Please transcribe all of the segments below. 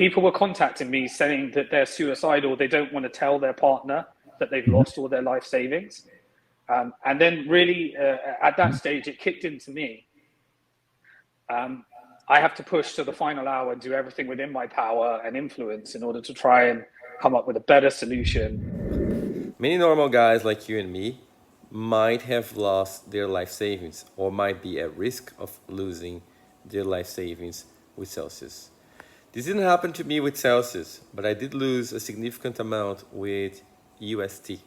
people were contacting me saying that they're suicidal. They don't want to tell their partner that they've lost all their life savings. And then really at that stage, it kicked into me. I have to push to the final hour and do everything within my power and influence in order to try and come up with a better solution. Many normal guys like you and me might have lost their life savings or might be at risk of losing their life savings with Celsius. This didn't happen to me with Celsius, but I did lose a significant amount with UST,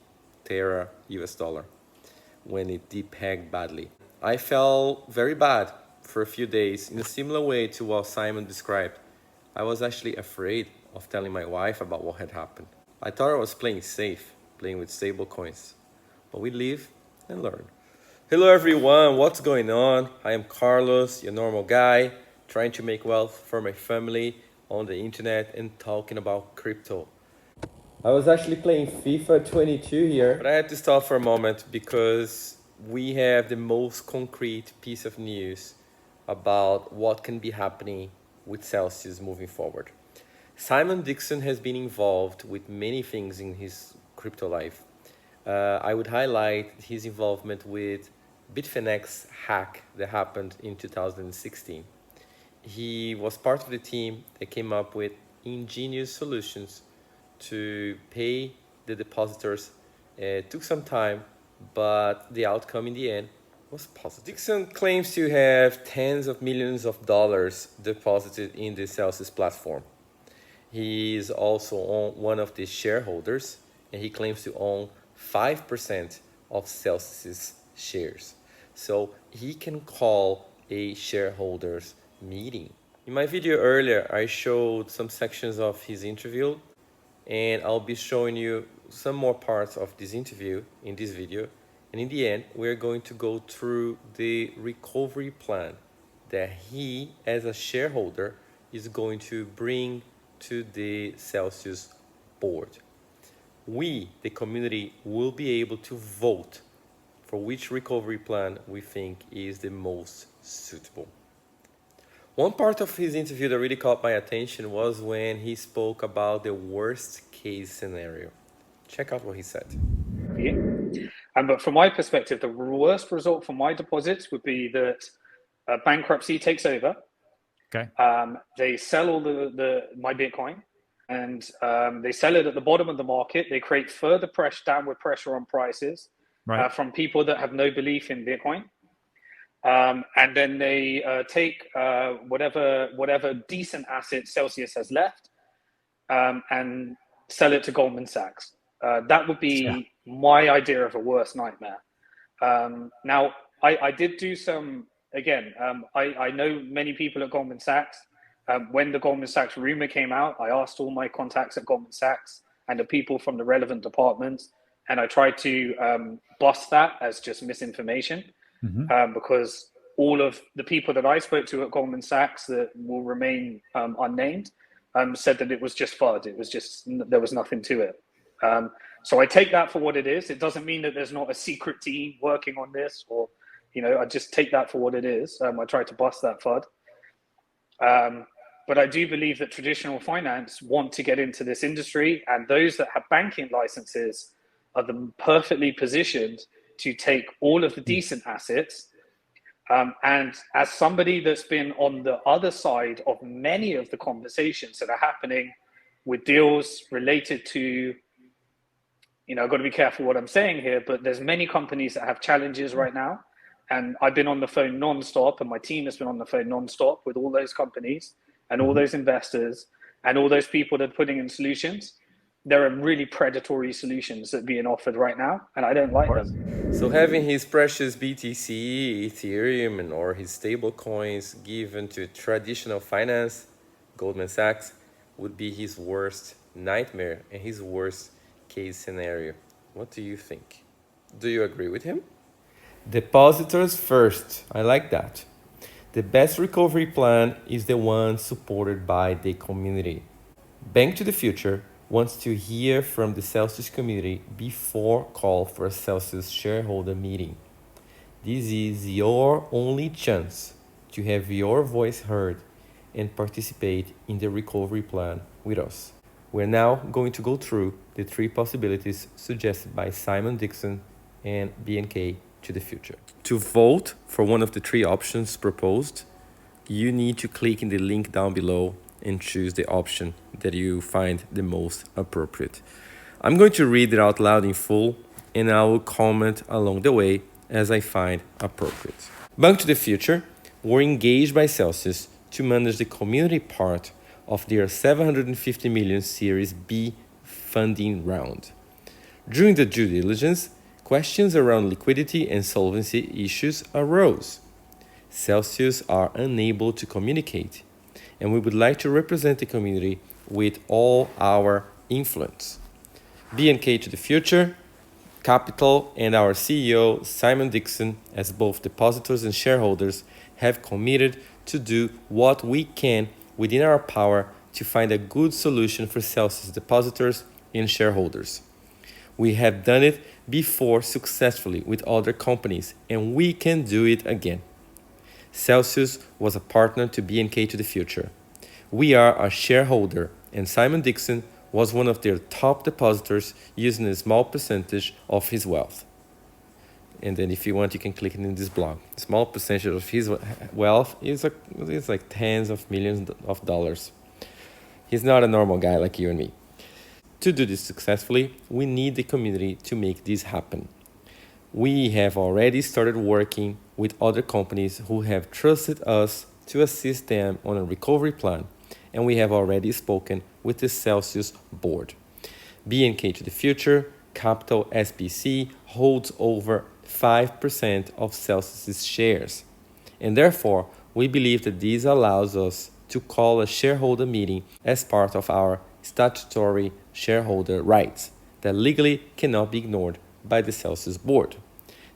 Terra US dollar, when it depegged badly. I felt very bad for a few days in a similar way to what Simon described. I was actually afraid of telling my wife about what had happened. I thought I was playing safe, playing with stable coins, but we live and learn. Hello everyone, what's going on? I am Carlos, your normal guy, trying to make wealth for my family on the internet and talking about crypto. I was actually playing FIFA 22 here, but I had to stop for a moment because we have the most concrete piece of news about what can be happening with Celsius moving forward. Simon Dixon has been involved with many things in his crypto life. I would highlight his involvement with Bitfinex hack that happened in 2016. He was part of the team that came up with ingenious solutions to pay the depositors. It took some time, but the outcome in the end was positive. Dixon claims to have tens of millions of dollars deposited in the Celsius platform. He is also one of the shareholders, and he claims to own 5% of Celsius shares. So he can call a shareholders meeting. In my video earlier, I showed some sections of his interview, and I'll be showing you some more parts of this interview in this video. And in the end, we're going to go through the recovery plan that he, as a shareholder, is going to bring to the Celsius board. We, the community, will be able to vote for which recovery plan we think is the most suitable. One part of his interview that really caught my attention was when he spoke about the worst case scenario. Check out what he said. But from my perspective, the worst result for my deposits would be that bankruptcy takes over. Okay. They sell all my Bitcoin, and they sell it at the bottom of the market. They create further downward pressure on prices from people that have no belief in Bitcoin. And then they take whatever decent asset Celsius has left and sell it to Goldman Sachs. That would be my idea of a worst nightmare. Now, I did do some, again, I know many people at Goldman Sachs. When the Goldman Sachs rumor came out, I asked all my contacts at Goldman Sachs and the people from the relevant departments, and I tried to bust that as just misinformation. Because all of the people that I spoke to at Goldman Sachs that will remain unnamed said that it was just FUD. It was just, there was nothing to it. So I take that for what it is. It doesn't mean that there's not a secret team working on this, or, I just take that for what it is. I try to bust that FUD. But I do believe that traditional finance want to get into this industry, and those that have banking licenses are perfectly positioned to take all of the decent assets. And as somebody that's been on the other side of many of the conversations that are happening with deals related to, I've got to be careful what I'm saying here, but there's many companies that have challenges right now. And I've been on the phone nonstop, and my team has been on the phone nonstop with all those companies and all those investors and all those people that are putting in solutions. There are really predatory solutions that are being offered right now, and I don't like them. So having his precious BTC, Ethereum, or his stable coins given to traditional finance, Goldman Sachs, would be his worst nightmare and his worst case scenario. What do you think? Do you agree with him? Depositors first. I like that. The best recovery plan is the one supported by the community. Bank to the Future wants to hear from the Celsius community before call for a Celsius shareholder meeting. This is your only chance to have your voice heard and participate in the recovery plan with us. We're now going to go through the 3 possibilities suggested by Simon Dixon and BNK to the future. To vote for one of the 3 options proposed, you need to click in the link down below and choose the option that you find the most appropriate. I'm going to read it out loud in full, and I will comment along the way as I find appropriate. Bank to the Future were engaged by Celsius to manage the community part of their 750 million Series B funding round. During the due diligence, questions around liquidity and solvency issues arose. Celsius are unable to communicate, and we would like to represent the community with all our influence. BNK to the Future, Capital, and our CEO, Simon Dixon, as both depositors and shareholders, have committed to do what we can within our power to find a good solution for Celsius depositors and shareholders. We have done it before successfully with other companies, and we can do it again. Celsius was a partner to BNK to the Future. We are a shareholder, and Simon Dixon was one of their top depositors using a small percentage of his wealth. And then if you want, you can click in this blog. Small percentage of his wealth is like tens of millions of dollars. He's not a normal guy like you and me. To do this successfully, we need the community to make this happen. We have already started working with other companies who have trusted us to assist them on a recovery plan, and we have already spoken with the Celsius board. BNK to the Future, Capital SPC, holds over 5% of Celsius shares, and therefore we believe that this allows us to call a shareholder meeting as part of our statutory shareholder rights that legally cannot be ignored by the Celsius board.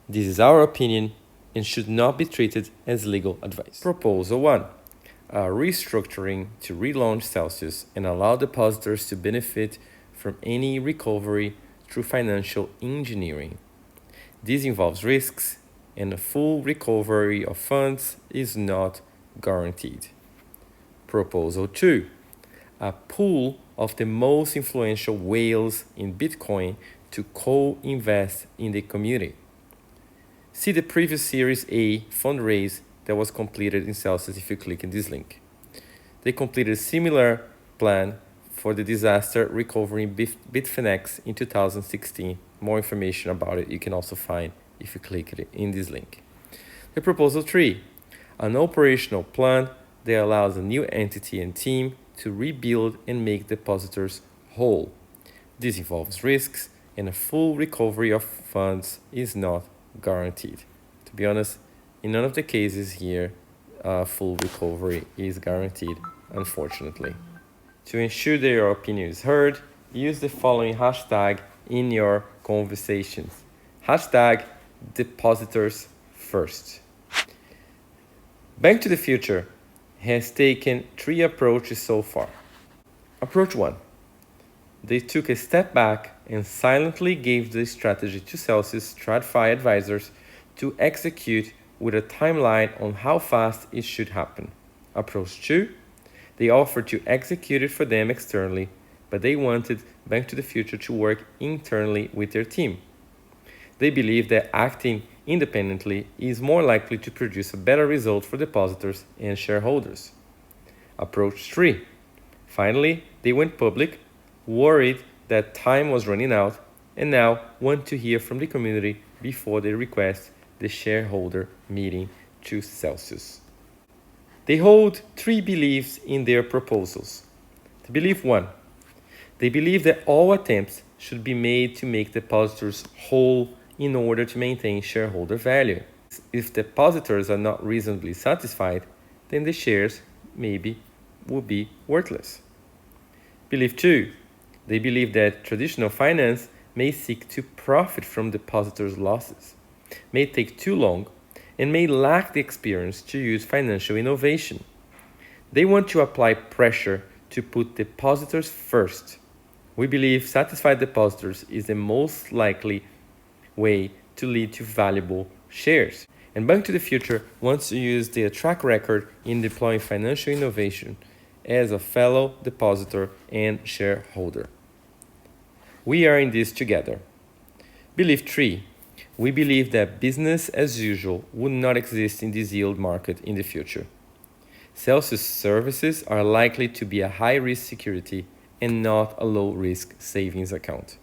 This is our opinion and should not be treated as legal advice. Proposal 1. A restructuring to relaunch Celsius and allow depositors to benefit from any recovery through financial engineering. This involves risks, and a full recovery of funds is not guaranteed. Proposal 2. A pool of the most influential whales in Bitcoin to co-invest in the community. See the previous Series A fundraise that was completed in Celsius if you click in this link. They completed a similar plan for the disaster recovery in Bitfinex in 2016. More information about it you can also find if you click it in this link. The Proposal 3. An operational plan that allows a new entity and team to rebuild and make depositors whole. This involves risks, and a full recovery of funds is not guaranteed. To be honest, in none of the cases here, full recovery is guaranteed, unfortunately. To ensure that your opinion is heard, use the following hashtag in your conversations. Hashtag DepositorsFirst. Bank to the Future has taken 3 approaches so far. Approach 1. They took a step back and silently gave the strategy to Celsius TradFi advisors to execute with a timeline on how fast it should happen. Approach 2. They offered to execute it for them externally, but they wanted Bank to the Future to work internally with their team. They believe that acting independently is more likely to produce a better result for depositors and shareholders. Approach 3. Finally, they went public, worried that time was running out, and now want to hear from the community before they request the shareholder meeting to Celsius. They hold 3 beliefs in their proposals. Belief 1. They believe that all attempts should be made to make depositors whole in order to maintain shareholder value. If depositors are not reasonably satisfied, then the shares maybe will be worthless. Belief 2. They believe that traditional finance may seek to profit from depositors' losses, may take too long, and may lack the experience to use financial innovation. They want to apply pressure to put depositors first. We believe satisfied depositors is the most likely way to lead to valuable shares. And Bank to the Future wants to use their track record in deploying financial innovation as a fellow depositor and shareholder. We are in this together. Belief 3. We believe that business as usual would not exist in this yield market in the future. Celsius services are likely to be a high-risk security and not a low-risk savings account.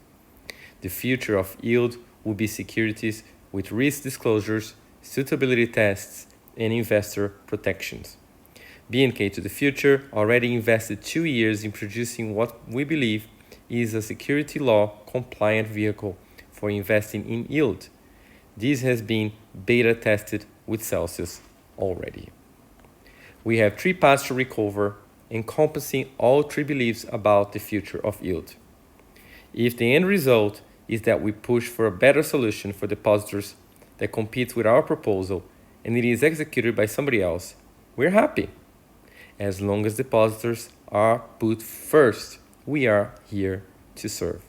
The future of yield will be securities with risk disclosures, suitability tests, and investor protections. BNK to the Future already invested 2 years in producing what we believe is a security law compliant vehicle for investing in yield. This has been beta tested with Celsius already. We have 3 paths to recover, encompassing all 3 beliefs about the future of yield. If the end result is that we push for a better solution for depositors that competes with our proposal and it is executed by somebody else, we're happy. As long as depositors are put first, we are here to serve.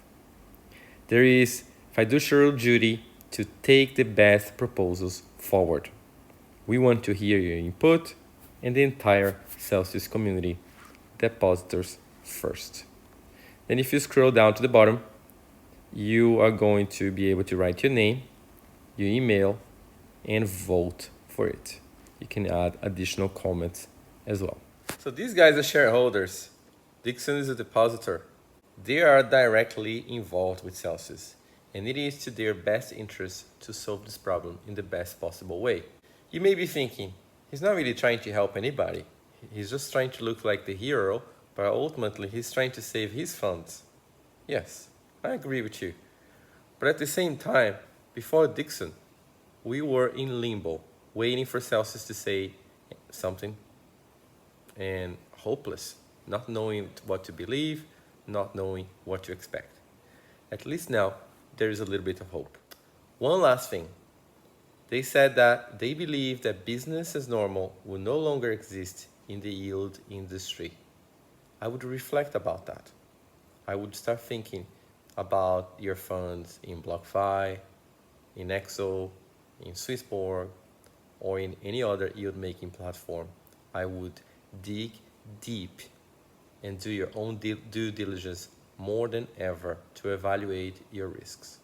There is fiduciary duty to take the best proposals forward. We want to hear your input and the entire Celsius community, depositors first. Then if you scroll down to the bottom, you are going to be able to write your name, your email, and vote for it. You can add additional comments as well. So these guys are shareholders. Dixon is a depositor. They are directly involved with Celsius, and it is to their best interest to solve this problem in the best possible way. You may be thinking, he's not really trying to help anybody. He's just trying to look like the hero, but ultimately he's trying to save his funds. Yes, I agree with you. But at the same time, before Dixon, we were in limbo, waiting for Celsius to say something, and hopeless, not knowing what to believe, not knowing what to expect. At least now, there is a little bit of hope. One last thing. They said that they believe that business as normal will no longer exist in the yield industry. I would reflect about that. I would start thinking about your funds in BlockFi, in Exo, in Swissborg, or in any other yield-making platform. I would dig deep and do your own due diligence more than ever to evaluate your risks.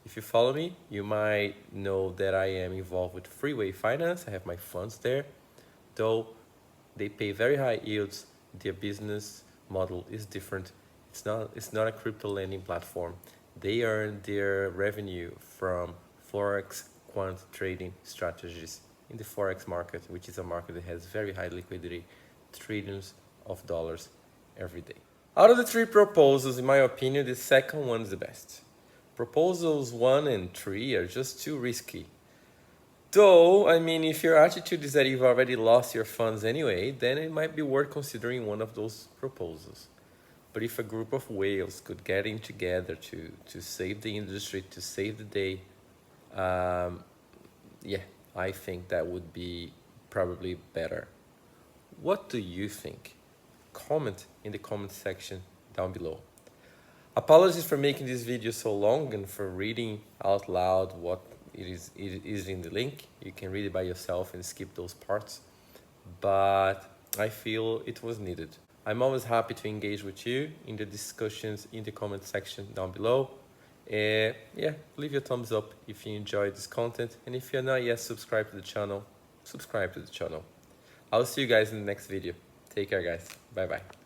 If you follow me, you might know that I am involved with Freeway Finance. I have my funds there. Though they pay very high yields, their business model is different. It's not a crypto lending platform. They earn their revenue from Forex quant trading strategies in the Forex market, which is a market that has very high liquidity, trillions of dollars every day. Out of the 3 proposals, in my opinion, the second one is the best. Proposals 1 and 3 are just too risky. Though, I mean, if your attitude is that you've already lost your funds anyway, then it might be worth considering one of those proposals. But if a group of whales could get in together to save the industry, to save the day, yeah, I think that would be probably better. What do you think? Comment in the comment section down below. Apologies for making this video so long and for reading out loud what it is in the link. You can read it by yourself and skip those parts, but I feel it was needed. I'm always happy to engage with you in the discussions in the comment section down below. Yeah, leave your thumbs up if you enjoyed this content, and if you're not yet subscribed to the channel, subscribe to the channel. I'll see you guys in the next video. Take care, guys. Bye bye.